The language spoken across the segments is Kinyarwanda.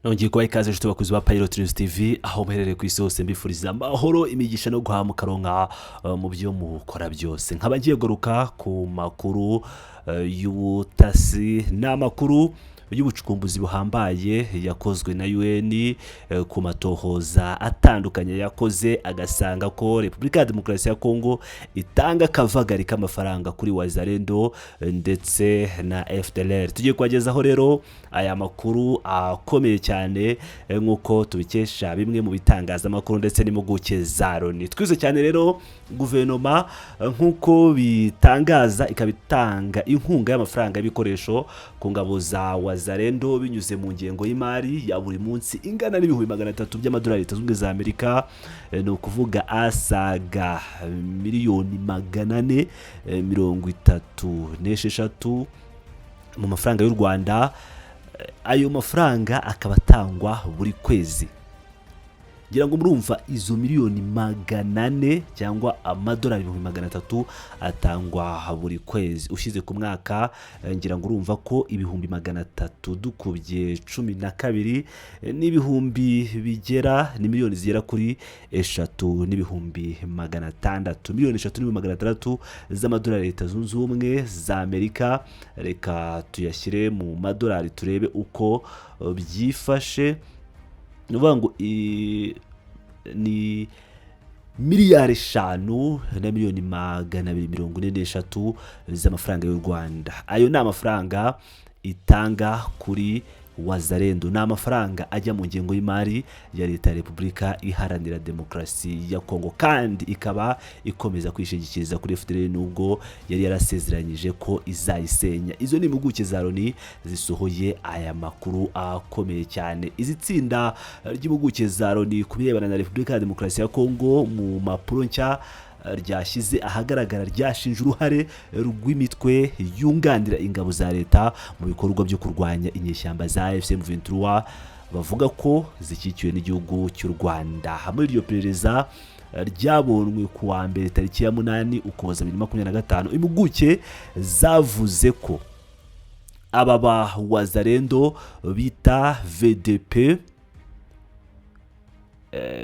Nongeye kubaha ikaze inshuti bakuzi ba Pilot TV aho muherereye ku isi hose mbifuriza amahoro imigisha no guha mukaronka mu byo mukora byose. Nkaba ngiye guruka ku makuru y'ubutasi n'amakuru y'ubucukumbuzi buhambaye yakozwe na UN ku matohoza atandukanye yakoze agasanga ko Repubulika ya Demokarasi ya Kongo itanga akavagari k'amafaranga kuri WAZALENDO ndetse na FDLR. Tugiye kubagezaho rero aya makuru akomeye cyane nk'uko tubikesha bimwe mu bitangazamakuru ndetse n'impuguke za LONI. Twize cyane rero guverinoma nk'uko bitangaza ikabitanga inkunga y'amafaranga y'ibikoresho ku ngabo za WAZALENDO binyuze mu ngengo y'imari ya buri munsi ingana n'ibihumbi 300 by'amadolari Leta Zunze Ubumwe za Amerika, ni ukuvuga asaga miliyoni 436 mu mafaranga y'u Rwanda. Ayo mafaranga akaba atangwa buri kwezi. Ngira ngo murumva izo miliyoni 400 cyangwa amadolari 300 atangwa buri kwezi. Ushize ku mwaka ngira ngo urumva ko ibihumbi 300 dukubye 12 n'ibihumbi bigera ni miliyoni zigera kuri 3 n'ibihumbi 600, miliyoni 3 n'ibihumbi 600 z'amadolari Leta Zunze Ubumwe za Amerika. Reka tuyashyire mu madolari turebe uko byifashe. Nuvuga ngo ni miliyari 5 na miliyoni 243 z'amafaranga y'u Rwanda. Ayo ni amafaranga itanga kuri WAZALENDO, ni amafaranga ajya mu ngengo y'imari ya Leta ya Repubulika Iharanira Demokarasi ya Kongo, kandi ikaba ikomeza kwishingikiriza kuri FDLR nubwo yari yarasezeranyije ko izayisenya. Izo ni impuguke za LONI zisohoye aya makuru akomeye cyane. Izi tsinda ry'impuguke za LONI ku birebana na Repubulika ya Demokarasi ya Kongo mu mapuro nshya ryashyize ahagaragara ryashinje uruhare rw'imitwe yunganira ingabo za leta mu bikorwa byo kurwanya inyeshyamba za M23 bavuga ko zikikiwe n'igihugu cy'u Rwanda. Muri iryo perereza ryabonwe ku wa mbere tariki ya 8 Ukuboza 2025, impuguke zavuze ko aba ba WAZALENDO bita VDP,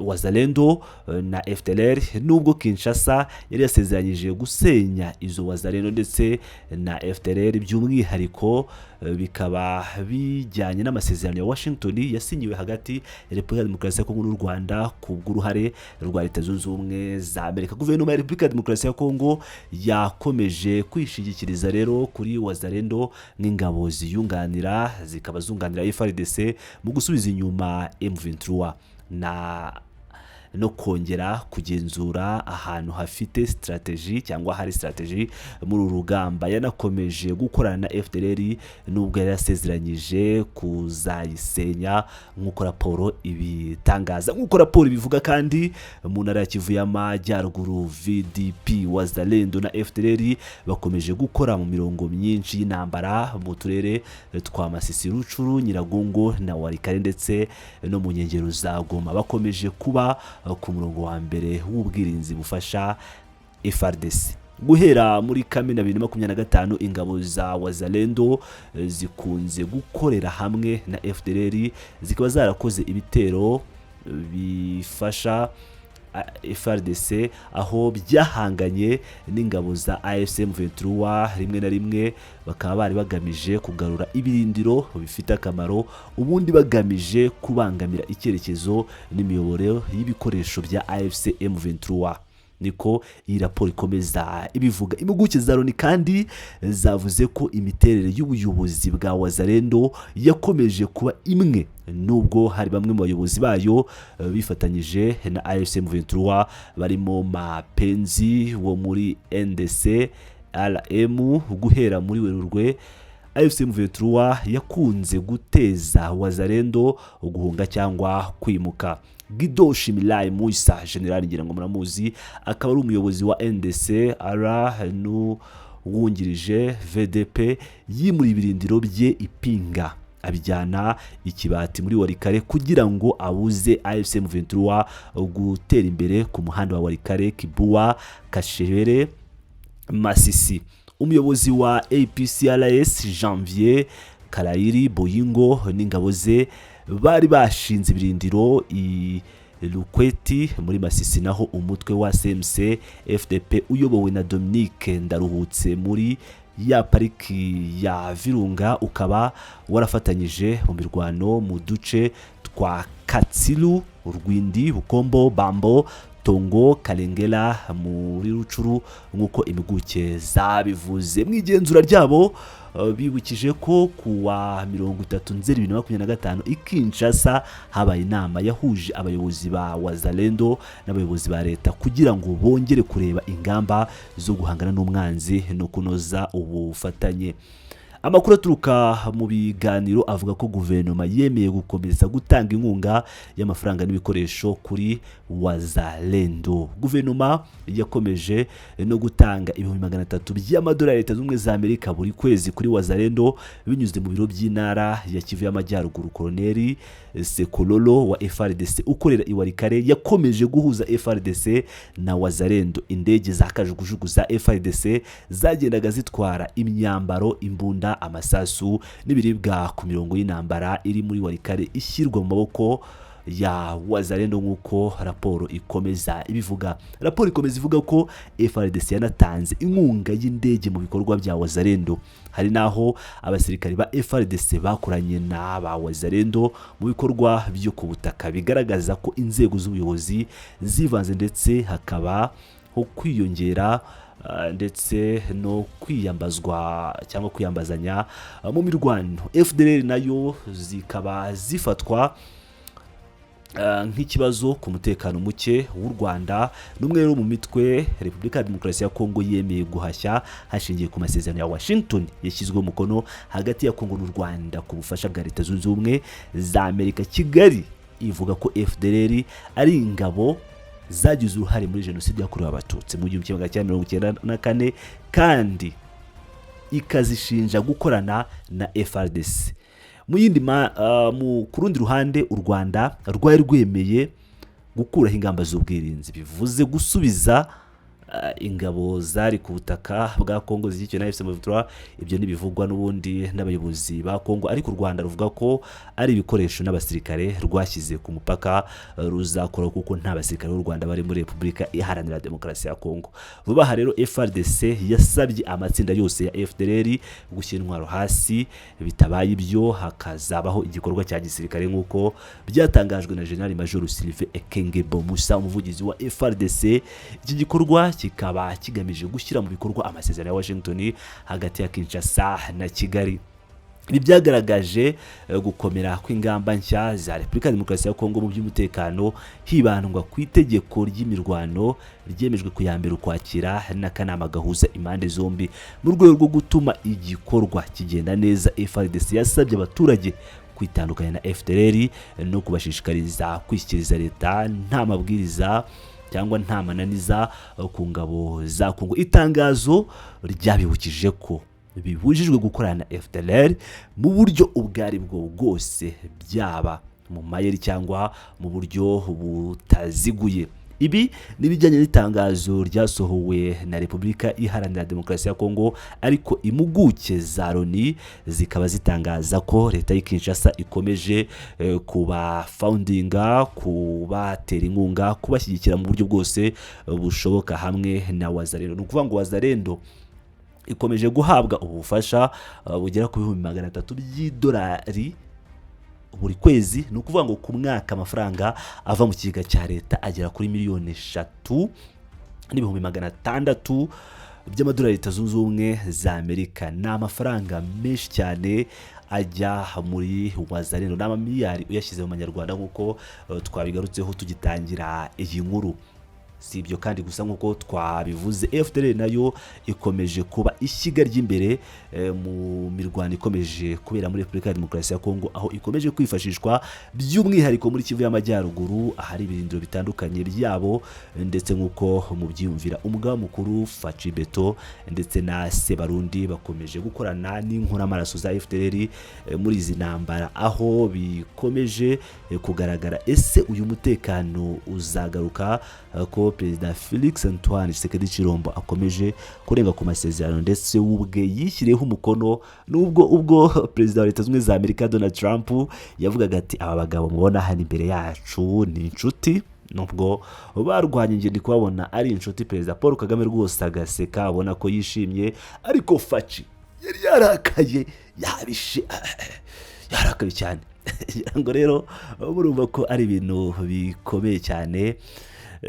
WAZALENDO na FDLR, nubwo Kinshasa yari yasezeranyije gusenya izo WAZALENDO ndetse na FDLR by'umwihariko, bikaba bijyanye n'amasezerano ya Washington yasinyiwe hagati ya Repubulika ya Demokarasi ya Kongo n'u Rwanda ku bw'uruhare rwa Leta Zunze Ubumwe za Amerika. Guverinoma ya Repubulika ya Demokarasi ya Kongo yakomeje kwishingikiriza rero kuri WAZALENDO nk'ingabo ziyunganira, zikaba zunganira FARDC mu gusubiza inyuma M23 no kongera kugenzura ahantu hafite strategy cyangwa hari strategy muri urugamba. Yanakomeje gukorana na FDLR nubwo yari yasezeranyije kuzayisenya nk'uko raporo ibitangaza. Nk'uko raporo ibivuga kandi mu ntara ya Kivu y'Amajyaruguru, VDP, WAZALENDO na FDLR bakomeje gukora mu mirongo myinshi y'intambara mu turere twa Masisi, Rucuru, Nyiragongo na Warikare ndetse no mu nkengero za Goma. Bakomeje kuba ku murongo wa mbere w'ubwirinzi bufasha FARDC. Guhera muri Kamena 2025 ingabo za WAZALENDO zikunze gukorera hamwe na FDLR, zikaba zarakoze ibitero bifasha FARDC aho byahanganye n'ingabo za AFC M23 rimwe na rimwe, bakaba bari bagamije kugarura ibirindiro bifite akamaro, ubundi bagamije kubangamira icyerekezo n'imiyoboro y'ibikoresho bya AFC M23. Niko iyi raporo ikomeza ibivuga. Impuguke za LONI kandi zavuze ko imiterere y'ubuyobozi bwa WAZALENDO yakomeje kuba imwe, nubwo hari bamwe mu bayobozi bayo bifatanyije na AFC M23 barimo Mapenzi wo muri NDC RM. Guhera muri Werurwe AFC M23 yakunze guteza WAZALENDO guhunga cyangwa kwimuka. Guido Shimilai Muisa, general ngira ngo muramuzi, akaba ari umuyobozi wa NDC wungirije VDP, yimuri ibirindiro bye Ipinga abijyana Ikibati muri Warikare kugira ngo abuze AFC M23 gutera imbere ku muhanda wa Warikare, Kibua, Kashebere, Masisi. Umuyobozi wa APCRS Janvier Karayiri Boyingo n'ingabo ze bari bashinze ibirindiro i Lukweti muri Masisi, naho umutwe wa CMC FDP uyobowe na Dominique Ndaruhutse muri ya pariki ya Virunga ukaba warafatanyije mu mirwano mu duce twa Katsilu, Rwindi, Bukombo, Bambo, Tongo, Kalengela muri Rucuru nk'uko impuguke zabivuze. Mu igenzura ryabo bibukije ko kuwa 30 Nzeri 2025 i Kinshasa habaye inama yahuje abayobozi ba WAZALENDO n'abayobozi ba leta kugira ngo bongere kureba ingamba zo guhangana n'umwanzi no kunoza ubufatanye. Amakuru aturuka mu biganiro avuga ko guverinoma yemeye gukomeza gutanga inkunga y'amafaranga n'ibikoresho kuri WAZALENDO. Guverinoma yakomeje no gutanga $300 by'amadolari Leta z'Ubumwe za Amerika buri kwezi kuri WAZALENDO binyuze mu biro by'intara ya Kivu y'Amajyaruguru. Koloneli Sekololo wa FRDC ukorera Iwarikare yakomeje guhuza FRDC na WAZALENDO. Indege za kajugujugu za FRDC zagendaga zitwara imyambaro, imbunda, amasasu n'ibiribwa ku mirongo y'intambara iri muri Warikare ishyirwa mu maboko ya WAZALENDO nk'uko raporo ikomeza ibivuga. Raporo ikomeza ivuga ko FRDC yanatanze inkunga y'indege mu bikorwa bya WAZALENDO. Hari naho abasirikari ba FRDC bakoranye n'aba WAZALENDO mu bikorwa byo ku butaka, bigaragaza ko inzego z'ubuyobozi zivanze ndetse hakaba ho kwiyongera ndetse no kwiyambazwa cyangwa kwiyambazanya mu mirwano. FDLR nayo zikaba zifatwa nk'ikibazo ku mutekano muke w'u Rwanda. N'umwe mu mitwe Repubulika ya Demokarasi ya Kongo yemeye guhashya hashingiye ku masezerano ya Washington yashyizwe umukono hagati ya Kongo n'u Rwanda ku bufasha bwa Leta Zunze Ubumwe za Amerika. Kigali ivuga ko FDLR ari ingabo zagize uruhare muri jenoside yakorewe Abatutsi mu 1994 kandi ikazishinja gukorana na FRDC. Mu yindi ku rundi ruhande u Rwanda rwari rwemeye gukuraho ingamba z'ubwirinzi, bivuze gusubiza ingabo zari ku butaka bwa Kongo z'icyo na FM23. Ibyo nibivugwa n'ubundi n'abayobozi ba Kongo, ariko u Rwanda ruvuga ko ari ibikoresho n'abasirikare rwashyize ku mupaka ruzakora kuko nta basirikare b'u Rwanda bari muri Repubulika Iharanira Demokarasi ya Kongo. Vuba aha rero FRDC yasabye amatsinda yose ya FDLR gushyira intwaro hasi, bitabaye ibyo hakazabaho igikorwa cya gisirikare nk'uko byatangajwe na General Major Sylvain Ekengebo Musa, umuvugizi wa FRDC. Iki gikorwa kikaba kigamije gushyira mu bikorwa amasezerano ya Washington hagati ya Kinshasa na Kigali. Ibi byagaragaje gukomera kw'ingamba nshya za Repubulika ya Demokarasi ya Kongo mu by'umutekano, hibandwa ku itegeko ry'imirwano ryemejwe ku ya mbere Ukwakira n'akanama gahuza impande zombi. Mu rwego rwo gutuma igikorwa kigenda neza, FRDC yasabye abaturage kwitandukanya na FDLR no kubashishikariza kwishyikiriza leta nta mabwiriza cyangwa nta mananiza ku ngabo za Kongo. Itangazo ryabibukije ko bibujijwe gukorana na FDLR mu buryo ubwari bwo bwose, byaba mu mayeri cyangwa mu buryo butaziguye. Ibi nibijyanye n'itangazo ryasohowe na Repubulika Iharanira Demokarasi ya Kongo, ariko impuguke za LONI zikaba zitangaza ko leta y'Kinshasa ikomeje kuba foundinga, kubatera inkunga, kubashyigikira mu buryo bwose bushoboka hamwe na WAZALENDO. Nukuvuga ngo WAZALENDO ikomeje guhabwa ubufasha bugera ku $300 by'idolari buri kwezi. Ni ukuvuga ngo ku mwaka amafaranga ava mu kigega cya leta agera kuri $3,600,000 by'amadolari Leta Zunze Ubumwe za Amerika. Ni amafaranga menshi cyane ajya muri WAZALENDO, n'amamiliyari uyashyize mu manyarwanda nk'uko twabigarutseho tugitangira iyi nkuru. Si ibyo kandi gusa nk'uko twabivuze, FDLR nayo ikomeje kuba ishyiga ry'imbere mu mirwano ikomeje kubera muri Repubulika ya Demokarasi ya Kongo, aho ikomeje kwifashishwa by'umwihariko muri Kivu y'Amajyaruguru ahari ibirindiro bitandukanye byabo, ndetse nk'uko mu byiyumvira umugaba mukuru Faci Beto ndetse na Sebarundi bakomeje gukorana n'inkoramaraso za FDLR muri izi ntambara, aho bikomeje kugaragara ese uyu mutekano uzagaruka ko perezida Felix Antoine Tshisekedi Chilombo akomeje kurenga ku masezerano ndetse ubwe yishyiriyeho umukono, nubwo ubwo perezida wa Leta Zunze Ubumwe za Amerika Donald Trump yavugaga ati aba bagabo mubona hano imbere yacu ni inshuti, nubwo barwanye ngende kubabona ari inshuti. Perezida Paul Kagame rwose agaseka abona ko yishimye, ariko Faci yari yarakaye yabishe yarakaye cyane ngo rero murumva ko ari ibintu bikomeye cyane.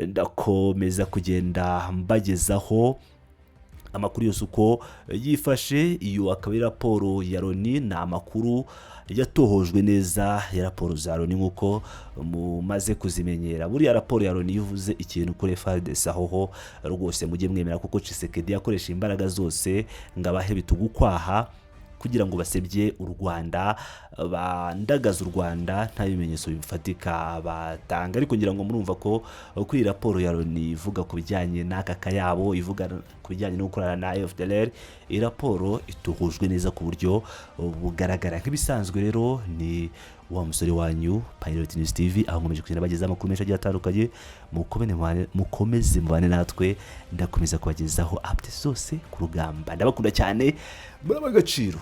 Ndakomeza kugenda mbagezaho amakuru yose uko yifashe. Iyo akaba ari raporo ya LONI, ni amakuru yatohojwe neza ya raporo za LONI nk'uko mumaze kuzimenyera. Buriya raporo ya LONI ivuze ikintu kuri FARDC aho rwose mujye mwemera, kuko Tshisekedi yakoresha imbaraga zose ngo abahe bitugukwaha kugira ngo basebye u Rwanda, bandagaza u Rwanda, nta bimenyetso bifatika batanga. Ariko ngira ngo murumva ko kuri raporo ya LONI ivuga ku bijyanye n'aka kayabo, ivuga ku bijyanye no gukorana na FDLR, iyi raporo ituhujwe neza ku buryo bugaragara. Nk'ibisanzwe rero ni wa musore wanyu Pilot News TV, aho nkomeje kugenda bageza amakuru menshi agiye atandukanye. Mukomeze mubane natwe, ndakomeza kubagezaho updates zose ku rugamba. Ndabakunda cyane, muri agaciro.